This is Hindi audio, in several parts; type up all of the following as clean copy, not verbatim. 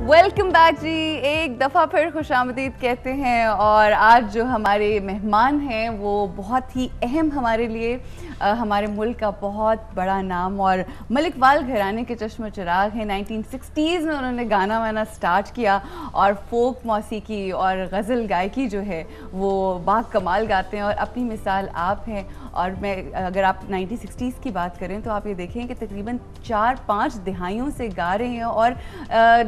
वेलकम बैक जी, एक दफ़ा फिर खुशामदीद कहते हैं। और आज जो हमारे मेहमान हैं वो बहुत ही अहम हमारे लिए, हमारे मुल्क का बहुत बड़ा नाम और मलिक वाल घराने के चश्म चिराग हैं। 1960s में उन्होंने गाना वाना स्टार्ट किया और फोक मौसीकी और गज़ल गायकी जो है वो बाकमाल गाते हैं और अपनी मिसाल आप हैं। और मैं अगर आप 1960s की बात करें तो आप ये देखें कि तकरीबन 4-5 दिहाइयों से गा रहे हैं और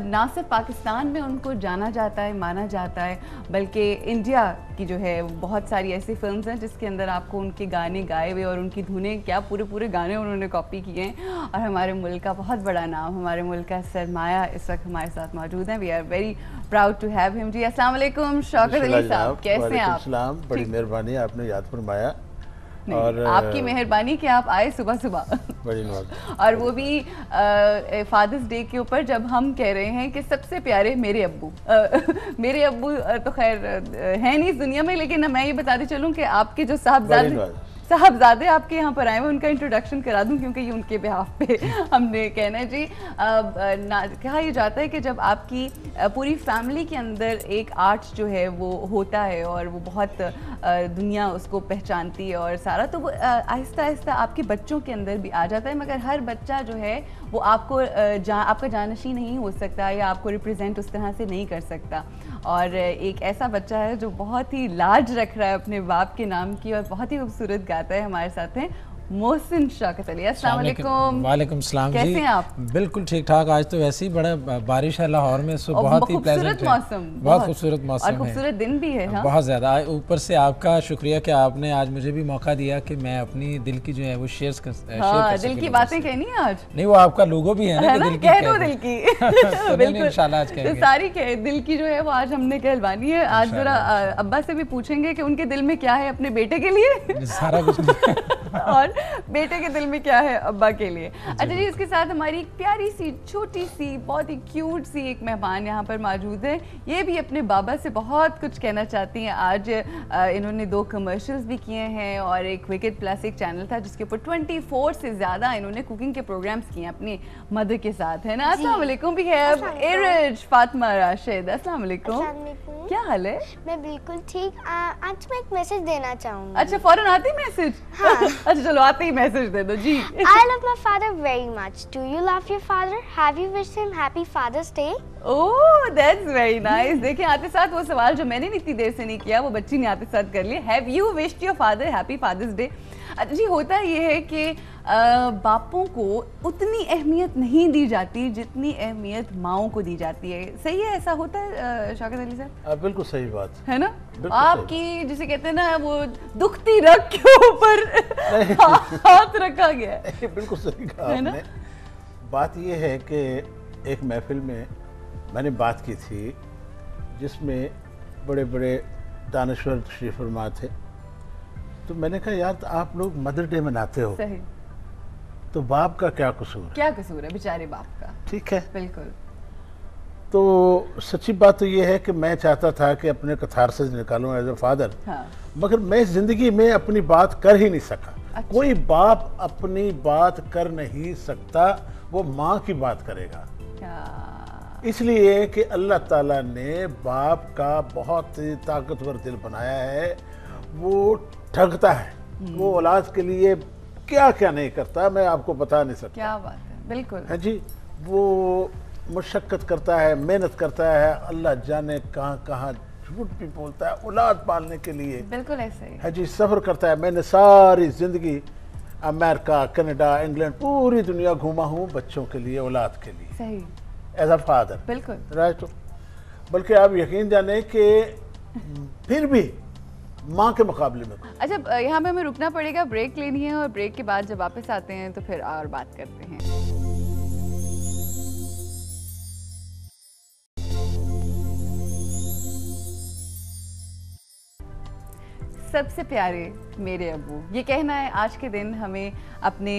ना सिर्फ पाकिस्तान में उनको जाना जाता है, माना जाता है, बल्कि इंडिया की जो है बहुत सारी ऐसी फिल्म्स हैं जिसके अंदर आपको उनके गाने गाए हुए और उनकी धुनें क्या पूरे गाने उन्होंने कॉपी किए हैं। और हमारे मुल्क का बहुत बड़ा नाम, हमारे मुल्क का सरमाया इस वक्त हमारे साथ मौजूद हैं। We are very proud to have him. जी अस्सलाम वालेकुम शौकत अली साहब, कैसे हैं आप? बड़ी मेहरबानी, आपने याद फरमाया। और आपकी मेहरबानी कि आप आए सुबह सुबह और वो भी फादर्स डे के ऊपर, जब हम कह रहे हैं कि सबसे प्यारे मेरे अब्बू मेरे अब्बू तो खैर हैं नहीं इस दुनिया में, लेकिन मैं ये बताती चलूँ कि आपके जो साहबजादे आपके यहाँ पर आए हुए, उनका इंट्रोडक्शन करा दूं क्योंकि ये उनके बिहाफ पे हमने कहना है जी। कहा यह जाता है कि जब आपकी पूरी फैमिली के अंदर एक आर्ट जो है वो होता है और वो बहुत दुनिया उसको पहचानती है और सारा, तो वो आहिस्ता आहिस्ता आपके बच्चों के अंदर भी आ जाता है। मगर हर बच्चा जो है वो आपको आपका जानशी नहीं हो सकता या आपको रिप्रेजेंट उस तरह से नहीं कर सकता। और एक ऐसा बच्चा है जो बहुत ही लाज रख रहा है अपने बाप के नाम की और बहुत ही खूबसूरत गाता है। हमारे साथ हैं मोहसिन शौकत अली। अस्सलाम वालेकुम। वालेकुम सलाम। कैसे हैं आप? बिल्कुल ठीक ठाक। आज तो वैसे ही बड़ा बारिश है लाहौर में, सो बहुत ही प्लेजेंट मौसम, बहुत खूबसूरत मौसम और खूबसूरत दिन भी है। हाँ? बहुत ज़्यादा। ऊपर से आपका शुक्रिया कि आपने आज मुझे भी मौका दिया कि मैं अपनी दिल की जो है वो शेयर कर दिल की बातें कहनी है आज। नहीं, वो आपका लोगो भी है ना, दिल की बिल्कुल इंशाल्लाह आज कहेंगे। सारी दिल की जो है वो आज हमने कहलवानी है। आज जरा अब्बा से भी पूछेंगे कि उनके दिल में क्या है अपने बेटे के लिए सारा कुछ और बेटे के दिल में क्या है अब्बा के लिए। अच्छा जी, इसके साथ हमारी एक प्यारी सी छोटी सी बहुत ही क्यूट सी एक मेहमान यहाँ पर मौजूद है। ये भी अपने बाबा से बहुत कुछ कहना चाहती हैं। आज इन्होंने 2 कमर्शियल्स भी किए हैं और एक विकेट प्लस एक चैनल था जिसके ऊपर 24 से ज़्यादा इन्होंने कुकिंग के प्रोग्राम्स किए हैं अपनी मदर के साथ, है ना। अस्सलाम वालेकुम भी है एरिज फातिमा राशिद। अस्सलाम वालेकुम, क्या हाल है? मैं बिल्कुल ठीक। आज मैं एक मैसेज देना चाहूँगी। अच्छा, फौरन आती मैसेज? हाँ। अच्छा चलो, आते ही मैसेज दे दो जी। I love my father very much. Do you love your father? Have you wished him happy Father's Day? Oh, that's very nice. देखिए आते साथ वो सवाल जो मैंने इतनी देर से नहीं किया वो बच्ची ने आते साथ कर लिया। Have you wished your father happy Father's Day? अच्छा जी, होता ये है कि बापों को उतनी अहमियत नहीं दी जाती जितनी अहमियत माओं को दी जाती है। सही है, ऐसा होता है शौकत अली साहब? बिल्कुल सही बात है ना। आपकी जिसे कहते हैं ना वो दुखती रग के ऊपर हाथ रखा गया है। बिल्कुल सही कहा आपने। बात ये है कि एक महफिल में मैंने बात की थी जिसमें बड़े बड़े दानश्वर तशरीफ फरमा थे। तो मैंने कहा यार आप लोग मदर डे मनाते हो, सही, तो बाप का क्या कसूर है? क्या कसूर है बेचारे बाप का? ठीक है, बिल्कुल। तो सच्ची बात तो ये है कि मैं चाहता था कि अपने कथारसिस निकालूं एज ए फादर। हाँ। मगर मैं जिंदगी में अपनी बात कर ही नहीं सका। अच्छा। कोई बाप अपनी बात कर नहीं सकता, वो माँ की बात करेगा। इसलिए कि अल्लाह ताला ने बाप का बहुत ही ताकतवर दिल बनाया है। वो ठगता है, वो औलाद के लिए क्या क्या नहीं करता, मैं आपको बता नहीं सकता। क्या बात है, बिल्कुल है जी। वो मुशक्कत करता है, मेहनत करता है, अल्लाह जाने कहाँ कहाँ झूठ भी बोलता है औलाद पालने के लिए। बिल्कुल ऐसे ही है जी, सफ़र करता है। मैंने सारी जिंदगी अमेरिका, कनाडा, इंग्लैंड, पूरी दुनिया घूमा हूँ बच्चों के लिए, औलाद के लिए। सही, एज अ फादर। बिल्कुल राइट। बल्कि आप यकीन जाने कि फिर भी माँ के मुकाबले में। अच्छा, यहाँ पे हमें रुकना पड़ेगा, ब्रेक लेनी है और ब्रेक के बाद जब वापस आते हैं तो फिर और बात करते हैं। सबसे प्यारे मेरे अब्बू, ये कहना है आज के दिन हमें अपने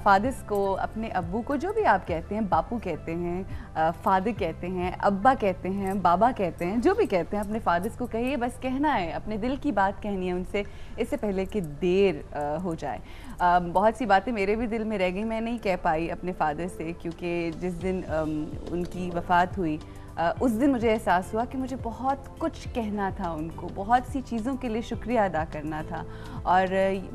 फादर्स को, अपने अब्बू को, जो भी आप कहते हैं, बापू कहते हैं, फादर कहते हैं, अब्बा कहते हैं, बाबा कहते हैं, जो भी कहते हैं, अपने फादर्स को कहिए। बस कहना है, अपने दिल की बात कहनी है उनसे, इससे पहले कि देर हो जाए। बहुत सी बातें मेरे भी दिल में रह गई, मैं नहीं कह पाई अपने फादर से, क्योंकि जिस दिन उनकी वफ़ात हुई उस दिन मुझे एहसास हुआ कि मुझे बहुत कुछ कहना था उनको, बहुत सी चीज़ों के लिए शुक्रिया अदा करना था। और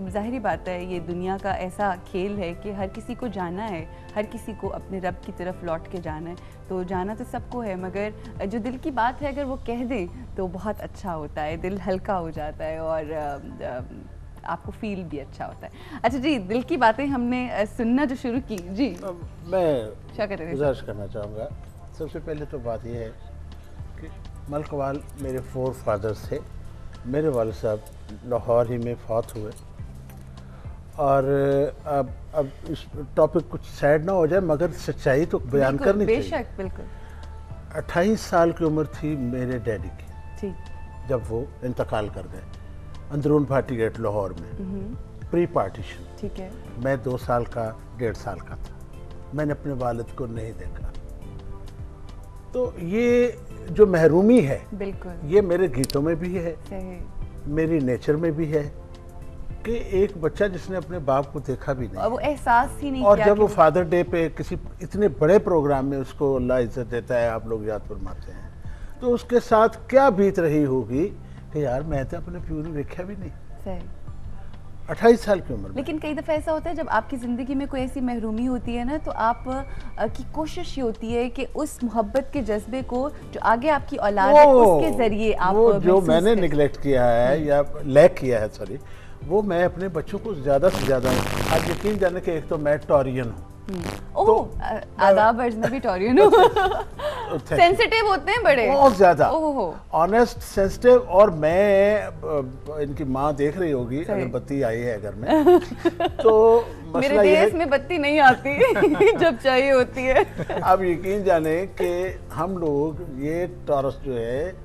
ज़ाहिरी बात है ये दुनिया का ऐसा खेल है कि हर किसी को जाना है, हर किसी को अपने रब की तरफ लौट के जाना है, तो जाना तो सबको है, मगर जो दिल की बात है अगर वो कह दें तो बहुत अच्छा होता है, दिल हल्का हो जाता है और आपको फील भी अच्छा होता है। अच्छा जी, दिल की बातें हमने सुनना जो शुरू की जी, मैं गुजारिश करना चाहूँगा। सबसे पहले तो बात यह है कि मलकवाल मेरे 4 फादर्स थे। मेरे वालिद साहब लाहौर ही में फौत हुए। और अब इस टॉपिक कुछ सैड ना हो जाए, मगर सच्चाई तो बयान करनी चाहिए। बेशक, बिल्कुल। 28 साल की उम्र थी मेरे डैडी की ठीक जब वो इंतकाल कर गए, अंदरून भाटी गेट लाहौर में, प्री पार्टीशन। ठीक है। मैं 2 साल का 1.5 साल का था। मैंने अपने वालिद को नहीं देखा। तो ये जो महरूमी है, बिल्कुल, ये मेरे गीतों में भी है, सही, मेरी नेचर में भी है कि एक बच्चा जिसने अपने बाप को देखा भी नहीं, वो एहसास ही नहीं और किया जब वो कि फादर डे पे किसी इतने बड़े प्रोग्राम में उसको अल्लाह इज्जत देता है, आप लोग याद फरमाते हैं, तो उसके साथ क्या बीत रही होगी कि यार मैं तो अपने प्यू ने देखा भी नहीं। सही। 28 साल की उम्र में। लेकिन कई दफ़ा ऐसा होता है जब आपकी ज़िंदगी में कोई ऐसी महरूमी होती है ना, तो आप की कोशिश ये होती है कि उस मोहब्बत के जज्बे को जो आगे आपकी औलाद है उसके ज़रिए आप वो जो महसूस मैंने करें। निगलेक्ट किया है या लैक किया है, सॉरी, वो मैं अपने बच्चों को ज़्यादा से ज़्यादा, आप यकीन जाने कि एक तो मैं टॉरियन हूँ। ओह, आदाब अर्ज में भी टॉरियन हूँ। सेंसिटिव होते हैं बड़े, बहुत ज़्यादा ओहो, ऑनेस्ट, सेंसिटिव। और मैं, इनकी माँ देख रही होगी अगर बत्ती आई है घर में, तो मेरे मसला ये है, देश में बत्ती नहीं आती जब चाहिए होती है। आप यकीन जाने कि हम लोग ये टॉरस जो है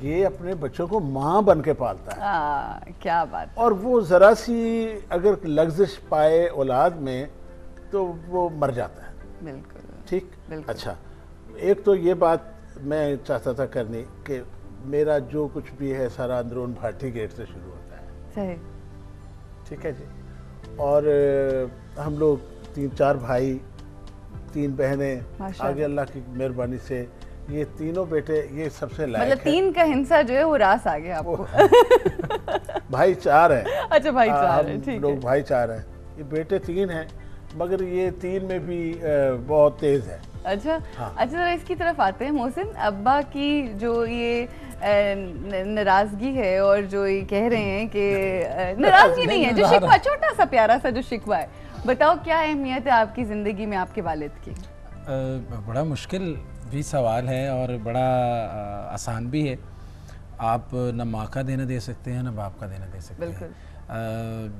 ये अपने बच्चों को माँ बन के पालता है। क्या बात। और वो ज़रा सी अगर लग्जिश पाए औलाद में तो वो मर जाता है। बिल्कुल ठीक, बिल्कुल। अच्छा, एक तो ये बात मैं चाहता था करनी कि मेरा जो कुछ भी है सारा अंदरून भाटी गेट से शुरू होता है। सही। ठीक है जी। और हम लोग 3-4 भाई, 3 बहनें, आगे अल्लाह की मेहरबानी से ये तीनों बेटे, ये सबसे लायक मतलब 3 का हिस्सा जो है वो रास आ गया आपको। भाई 4 हैं। अच्छा, भाई 4 हैं, ठीक है। लोग भाई 4 हैं, ये बेटे 3 हैं, मगर ये 3 में भी बहुत तेज है। अच्छा, हाँ। अच्छा, जरा इसकी तरफ आते हैं मोहसिन। अब्बा की जो ये नाराजगी है और जो ये कह रहे हैं कि नाराजगी नहीं है, जो शिकवा, छोटा सा प्यारा सा जो शिकवा है, बताओ क्या अहमियत है आपकी ज़िंदगी में आपके वालिद की? बड़ा मुश्किल भी सवाल है और बड़ा आसान भी है। आप न माँ का देना दे सकते हैं, न बाप का देना दे सकते हैं। बिल्कुल।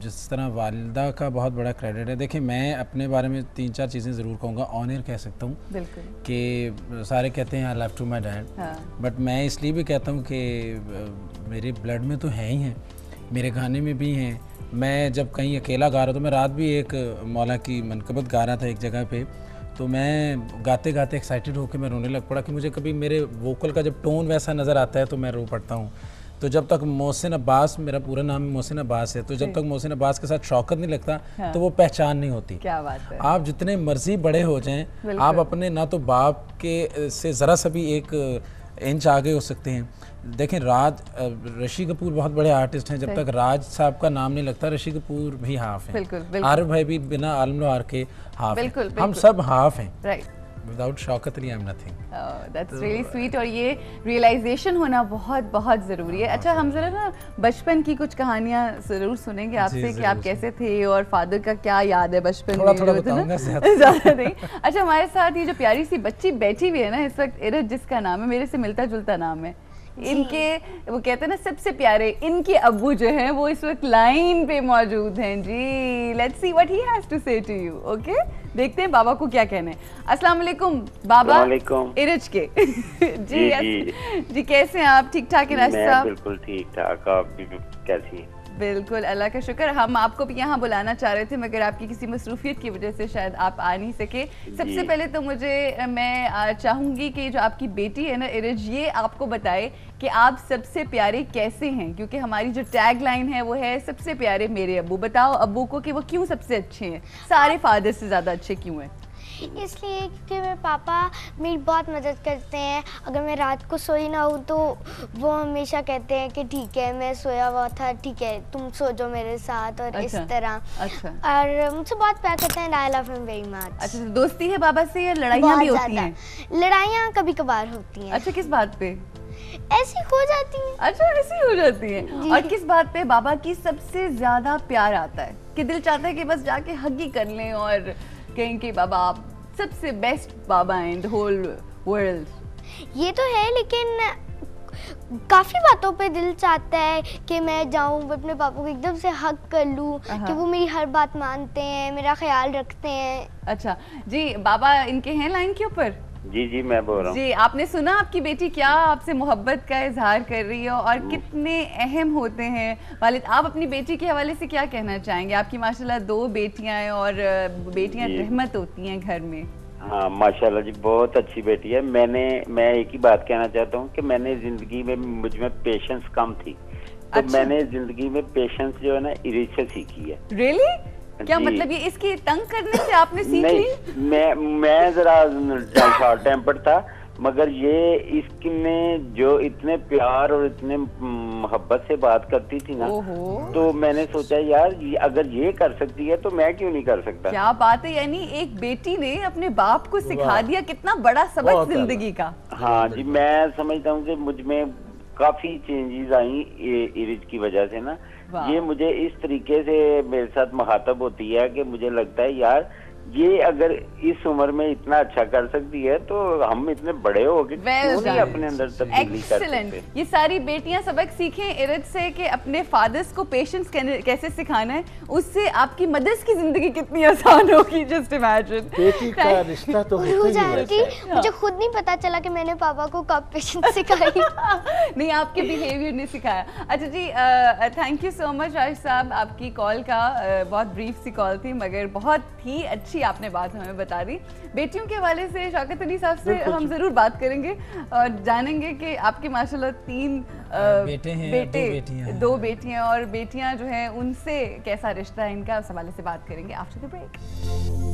जिस तरह वालिदा का बहुत बड़ा क्रेडिट है। देखिए, मैं अपने बारे में 3-4 चीज़ें ज़रूर कहूँगा, ऑन एयर कह सकता हूँ। बिल्कुल। कि सारे कहते हैं I love to my dad, but मैं इसलिए भी कहता हूँ कि मेरे ब्लड में तो हैं ही हैं, मेरे गाने में भी हैं। मैं जब कहीं अकेला गा रहा था, मैं रात भी एक मौला की मनकबत गा रहा था एक जगह पे, तो मैं गाते गाते एक्साइटेड होकर मैं रोने लग पड़ा कि मुझे कभी मेरे वोकल का जब टोन वैसा नज़र आता है तो मैं रो पड़ता हूँ। तो जब तक मोहसिन अब्बास, मेरा पूरा नाम मोहसिन अब्बास है, तो जब तक मोहसिन अब्बास के साथ शौकत नहीं लगता तो वो पहचान नहीं होती। क्या बात है। आप जितने मर्जी बड़े हो जाएं, आप अपने ना तो बाप के से ज़रा सा भी 1 इंच आगे हो सकते हैं। देखें, ऋषि कपूर बहुत बड़े आर्टिस्ट हैं, जब तक राज साहब का नाम नहीं लगता, ऋषि कपूर भी हाफ हैं, आरिफ भाई भी बिना आलम लोहार के हाफ हैं, हम सब हाफ हैं। Right. Without Shaukat Ali I am nothing. That's really sweet. और ये रियलाइजेशन होना बहुत बहुत ज़रूरी है। अच्छा, हम ज़रा ना बचपन की कुछ कहानियाँ ज़रूर सुनेंगे आपसे कि आप कैसे थे और फादर का क्या याद है बचपन में। थोड़ा बताऊंगा, ज़्यादा नहीं। अच्छा, हमारे साथ ये जो प्यारी सी बच्ची बैठी हुई है ना इस वक्त, इरज जिसका नाम है, मेरे से मिलता जुलता नाम है, इनके वो कहते हैं ना सबसे प्यारे, इनके अब्बू जो हैं वो इस वक्त लाइन पे मौजूद हैं जी। Let's see what he has to say to you. Okay, देखते हैं बाबा को क्या कहना है। अस्सलाम वालेकुम बाबा, इरज के। जी कैसे हैं आप? ठीक ठाक है साहब? बिल्कुल ठीक ठाक, आप कैसी हैं? बिल्कुल, अल्लाह का शुक्र। हम आपको भी यहाँ बुलाना चाह रहे थे मगर आपकी किसी मसरूफियत की वजह से शायद आप आ नहीं सके। सबसे पहले तो मैं चाहूँगी कि जो आपकी बेटी है ना इरज, ये आपको बताए कि आप सबसे प्यारे कैसे हैं, क्योंकि हमारी जो टैग लाइन है वो है सबसे प्यारे मेरे अब्बू। बताओ अब्बू को कि वो क्यों सबसे अच्छे हैं, सारे फादर से ज़्यादा अच्छे क्यों हैं? इसलिए क्योंकि मेरे पापा मेरी बहुत मदद करते हैं। अगर मैं रात को सोई ना हूँ तो वो हमेशा कहते हैं कि ठीक है मैं सोया हुआ था, ठीक है तुम सो जाओ मेरे साथ, और इस तरह। अच्छा। और मुझसे बहुत प्यार करते हैं। I love him very much. अच्छा, तो दोस्ती है बाबा से या लड़ाइयाँ भी होती हैं? लड़ाइयाँ कभी कभार होती हैं। अच्छा, किस बात पे? ऐसी हो जाती हैं। अच्छा, ऐसी हो जाती है। और किस बात पे बाबा की सबसे ज्यादा प्यार आता है कि दिल चाहता है कि बस जाके हग ही कर लें और कहें कि बाबा आप सबसे बेस्ट बाबा हैं इन द होल वर्ल्ड? ये तो है, लेकिन काफी बातों पे दिल चाहता है कि मैं जाऊं अपने पापा को एकदम से हग कर लूं, कि वो मेरी हर बात मानते हैं, मेरा ख्याल रखते हैं। अच्छा जी, बाबा इनके हैं लाइन के ऊपर? जी जी मैं बोल रहा हूँ। जी, आपने सुना आपकी बेटी क्या आपसे मोहब्बत का इजहार कर रही है और कितने अहम होते हैं वालिद? आप अपनी बेटी के हवाले से क्या कहना चाहेंगे? आपकी माशाल्लाह 2 बेटियां हैं और बेटियां रहमत होती हैं घर में। हाँ माशाल्लाह जी, बहुत अच्छी बेटी है। मैं एक ही बात कहना चाहता हूँ कि मैंने जिंदगी में मुझ में पेशेंस कम थी, तो अच्छा। मैंने जिंदगी में पेशेंस जो है ना इरिज से सीखी है। रियली? क्या जी। मतलब ये इसकी तंग करने से आपने सीख ली? नहीं, मैं जरा शॉर्ट टेम्पर्ड था, मगर ये इसने जो इतने प्यार और इतने मोहब्बत से बात करती थी ना, तो मैंने सोचा यार अगर ये कर सकती है तो मैं क्यों नहीं कर सकता। क्या बात है, यानी एक बेटी ने अपने बाप को सिखा दिया, कितना बड़ा सबक जिंदगी का। हाँ जी, मैं समझता हूँ कि मुझ में काफी चेंजेस आई इरिज की वजह से ना। ये मुझे इस तरीके से मेरे साथ मुखातब होती है कि मुझे लगता है यार ये अगर इस उम्र में इतना अच्छा कर सकती है तो हम इतने बड़े हो गए क्यों नहीं अपने अंदर तब्दीली कर सकते। ये सारी बेटियां सबक सीखें इरद से कि अपने फादर्स को पेशेंस कैसे सिखाना है, उससे आपकी मदर्स की जिंदगी कितनी आसान होगी। Just imagine. बेटी का रिश्ता तो होता ही है। मुझे खुद नहीं पता चला कि मैंने पापा को कब पेशेंस सिखाई। नहीं, आपके बिहेवियर ने सिखाया। अच्छा जी, thank you so much Rashid साहब, आपकी कॉल का बहुत ब्रीफ सी कॉल थी मगर बहुत ही अच्छी आपने बात हमें बता दी। बेटियों के हवाले से शौकत अली साहब से हम जरूर बात करेंगे और जानेंगे कि आपके माशाल्लाह 3 बेटे हैं, 2 बेटियां और बेटियां जो हैं उनसे कैसा रिश्ता है इनका, उस हवाले से बात करेंगे आफ्टर द ब्रेक।